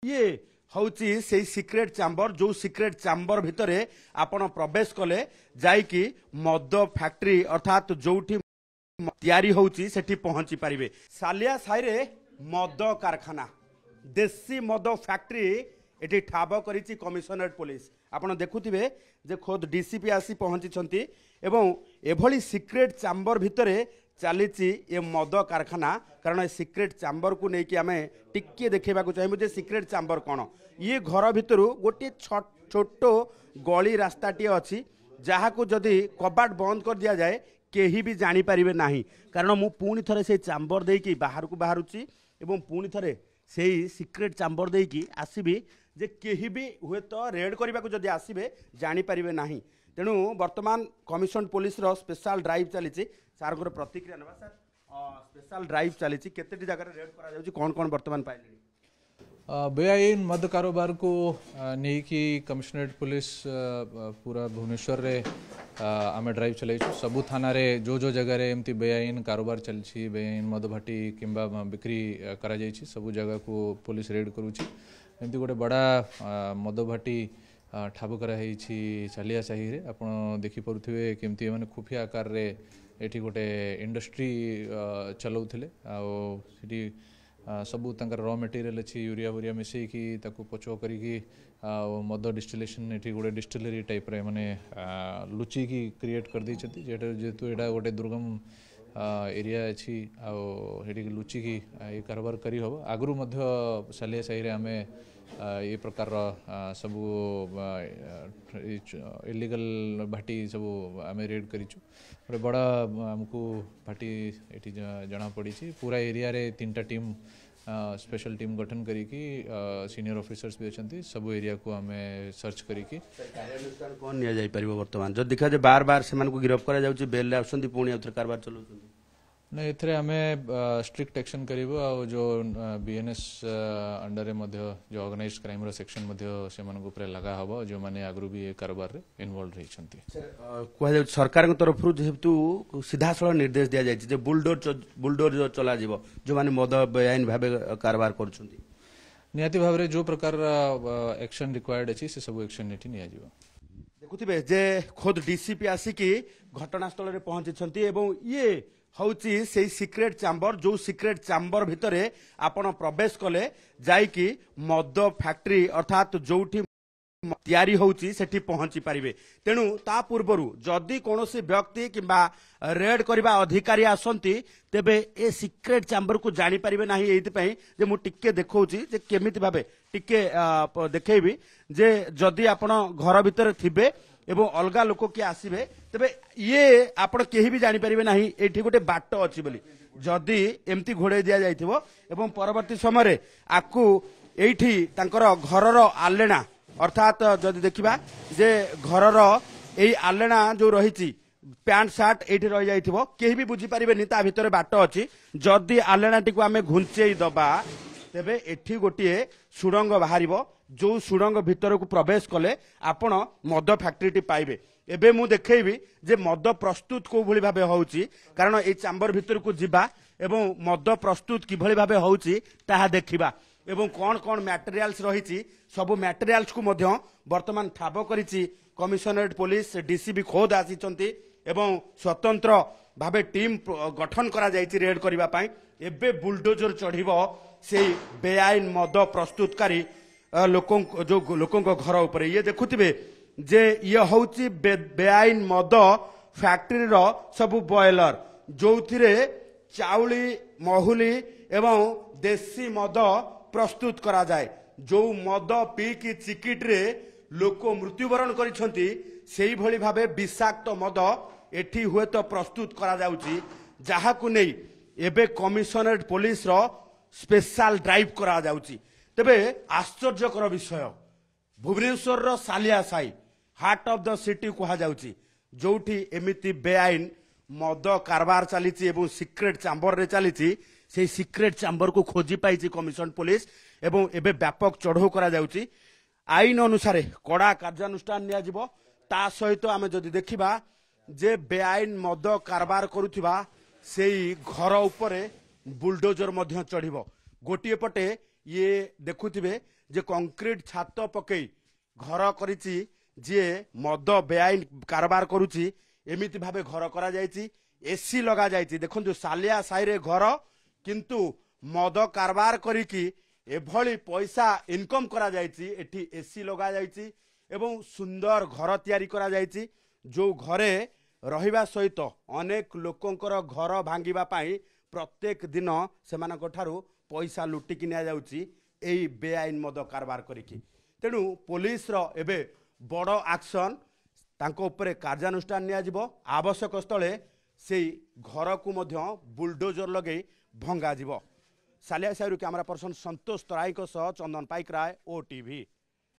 ये हूँ से सिक्रेट चैम्बर जो सिक्रेट चैम्बर भितर आपण प्रवेश कले जाइकी मद फैक्ट्री अर्थात जोठी तैयारी होउची सेठी पहुंची पारिबे। सालिया साई रे मद कारखाना देसी मद फैक्ट्री एटी ठाब करिछि कमिशनरेट पुलिस। आपण देखुथिबे जे खोद डीसीपी आसी पहुंची एवं एभली सिक्रेट चैम्बर भितर चलीची ये मद कारखाना। कारण ए सिक्रेट चैम्बर को लेकिन आम टिके देखा चाहिए जे सिक्रेट चैम्बर कौन। ये घर भितर गोटे छोट गली रास्ताटी अच्छी जहाँ को जदि कबाट बंद कर दिया जाए केही भी जानीपारे ना। कारण मु पुणी थे से चैम्बर देकी बाहर को बाहरुची एवं पुणी थे से सिक्रेट चैम्बर देकी आसबि जे केही भी हुए तो रेड करने को जदि आसबे जानीपारे ना। तेणु वर्तमान कमिशन पुलिस रो स्पेशल ड्राइव चली सार प्रतिक्रिया ना। सर स्पेशल ड्राइव चली केते जगह रेड करा जाउची कौन कौन वर्तमान पाइले बेआईन मद कारोबार को नहीं कि कमिशनरेट पुलिस पूरा भुवनेश्वर रे आम ड्राइव चलाई सबू थाना रे जो जगह रे एमती बेआईन कारोबार चलछि बेआईन मद भाटी किंबा बिक्री करा जाइछि सबू जगह को पुलिस रेड करूछि। एमती गोटे बड़ा मद भाटी ठाब कराई चालिया साही रे आपण देखि परुथिबे केमती माने खुफिया आकार रे एठी गोटे इंडस्ट्री चलाउथिले आ सेठी सबू तंकर रॉ मटेरियल अच्छी यूरिया वूरिया मिसेकी ताकू पचो करिकी मद डिस्टिलेशन एठी गोटे डिस्टिलरी टाइप रे माने लुची की क्रिएट कर दैछथि जेतु एटा गोटे दुर्गम एरिया अच्छी आठी लुची की ये कारोबार करी हबो। आगरु मध्य सालिया साही रे आमे ये प्रकार सबू इलीगल भाटी सबू आम रेड करिछु। बड़ा आमको भाटी एटी जना पड़ी पूरा एरिया रे 3टा टीम स्पेशल टीम गठन करिकी सीनियर ऑफिसर्स भी अच्छा सब एरिया को आम सर्च करिकी कौन निया जाई परिबो। वर्तमान जो देखा जे बार बार से गिरफ्त करा जाउची बेल रे आउछंती पुणी आउथर कारबार चलाउछंती ना एथरे आमे स्ट्रिक्ट एक्शन करिबो आ जो बीएनएस अंडर मध्य जो ऑर्गेनाइज्ड क्राइम रो सेक्शन मध्य से मन ऊपर लगा हबो जो माने आगरु भी ए कारोबार रे इन्वॉल्व रहिछंती। कहै जाउ सरकार के तरफ रु जेतु सीधा सळ निर्देश दिया जाय जे बुलडोर जो चला जीवो जो माने मद बेआईन भाबे कारोबार करछंती नियति भाव रे जो प्रकार एक्शन रिक्वायर्ड अछि से सब एक्शन नेठी निया जीवो। देखुथिबे जे खुद डीसीपी आसी की घटनास्थल रे पहुंचीछंती एवं ये हूँ से सिक्रेट चैम्बर जो सिक्रेट चैम्बर भितर आपण प्रवेश कले जाइकी मद फैक्ट्री अर्थात जोठी तैयारी होउची सेठी पहुंची पारिबे। तेणु ता पूर्वरु जदि कोनोसी व्यक्ति किंबा रेड करबा अधिकारी आसंती तेबे ए सिक्रेट चैम्बर को जानी पारिबे नाही। एइति पई जे मु टिके देखौची जे केमिति भाबे टिके देखैबी जे जदि आपण घर भितर थिबे एवं अलगा लोक किए आसबे तेबे ये आपण केही भी जानी पारिबे नाही एठी गोटे बाट अछि बोली जदि एमती घोड़े दिया जाइथिबो एवं परवर्ती समय आकु एठी तांकर घरर आलेना अर्थात जदि देखिबा जे घरर एई आलेना जो रहिछि पैंट शर्ट एठी रहि जाइथिबो केही भी बुझी पारिबेनी ता भितर बाट अछि। जदि आलेनाटी को आमे घुंचेई दबा तेबे एठी गोटे सुरंग बाहरिबो जो सुरंग भितर को प्रवेश कले आपण मद फैक्ट्री पाइबे। एबे मु देखैबी जे मद प्रस्तुत को भली भाबे होउची कारण ए चैम्बर भितर को जिबा एवं मद प्रस्तुत किभली भाबे होउची ताहा देखिबा एवं कौन कौन मटेरियल्स रहिची सब मटेरियल्स को मध्य वर्तमान ठाब करिची कमिशनरेट पुलिस डीसीबी खोद आसीचंती एवं स्वतंत्र भाबे टीम गठन करा जायछि रेड करबा पई। एबे बुलडोजर चढ़िबो से बेआईन मद प्रस्तुतकारी लोकों घर ऊपर ये देखुथिबे जे ये हूँ बेआईन मद फैक्ट्री रो सबू बॉयलर जो चाउली महुली एवं देसी मद प्रस्तुत करा जाए जो मद पीकी चिकिट रे लोक मृत्युवरण करिसंती सेही भली भाबे विषाक्त मद एठी हुए तो प्रस्तुत करा जाउची जहा को नहीं एबे कमिशनरेट पुलिस रो स्पेशल ड्राइव करा जाउची। तेबे आश्चर्यकर विषय भुवनेश्वर रो Saliya Sahi heart of the city कहा जाउची जोठी एमिति बेआईन मद कारबार चलीची एवं सिक्रेट चैम्बर रे चलीची से सिक्रेट चैम्बर को खोजी पाइची कमिशन पुलिस एवं एबे व्यापक चढ़ाऊ करा जाउची। आईन अनुसार कड़ा कार्यानुष्ठान निया जिवो। ता सहित आमे जदि देखिबा जे बेआईन मद कारबार करुथिबा सेई घर उपरे बुलडोजर मध्य चढ़िबो। गोटिए पटे ये देखुथिबे ଯେ କଂକ୍ରିଟ ଛାତ ପକେଇ ଘର କରିଛି ଯିଏ ମଦ ବେଆଇନ କାରବାର କରୁଛି ଏମିତି ଭାବେ ଘର କରାଯାଇଛି ଏସି ଲଗାଯାଇଛି ଦେଖନ୍ତୁ ସାଲିଆ ସାହିରେ ଘର କିନ୍ତୁ ମଦ କାରବାର କରିକି ଏଭଳି ପଇସା ଇନକମ୍ କରାଯାଇଛି ଏଠି ଏସି ଲଗାଯାଇଛି ଏବଂ ସୁନ୍ଦର ଘର ତିଆରି କରାଯାଇଛି ଯେଉଁ ଘରେ ରହିବା ସହିତ ଅନେକ ଲୋକଙ୍କର ଘର ଭାଙ୍ଗିବା ପାଇଁ ପ୍ରତ୍ୟେକ ଦିନ ସେମାନଙ୍କ ଠାରୁ ପଇସା ଲୁଟିକି ନିଆଯାଉଛି ଏହି ବେଆଇନ ମଦ କାରବାର କରିକି ତେଣୁ ପୋଲିସର ଏବେ ବଡ଼ ଆକ୍ସନ୍ ତାଙ୍କ ଉପରେ କାର୍ଯ୍ୟାନୁଷ୍ଠାନ ନିଆଯିବ ଆବଶ୍ୟକ ସ୍ଥଳେ ସେଇ ଘରକୁ ମଧ୍ୟ ବୁଲଡୋଜର ଲଗେଇ ଭଙ୍ଗାଯିବ ସାଲିଆ ସାହିରୁ କ୍ୟାମେରା ପର୍ସନ ସନ୍ତୋଷ ତରାଇଙ୍କ ସହ ଚନ୍ଦନ ପାଇକରାୟ OTV।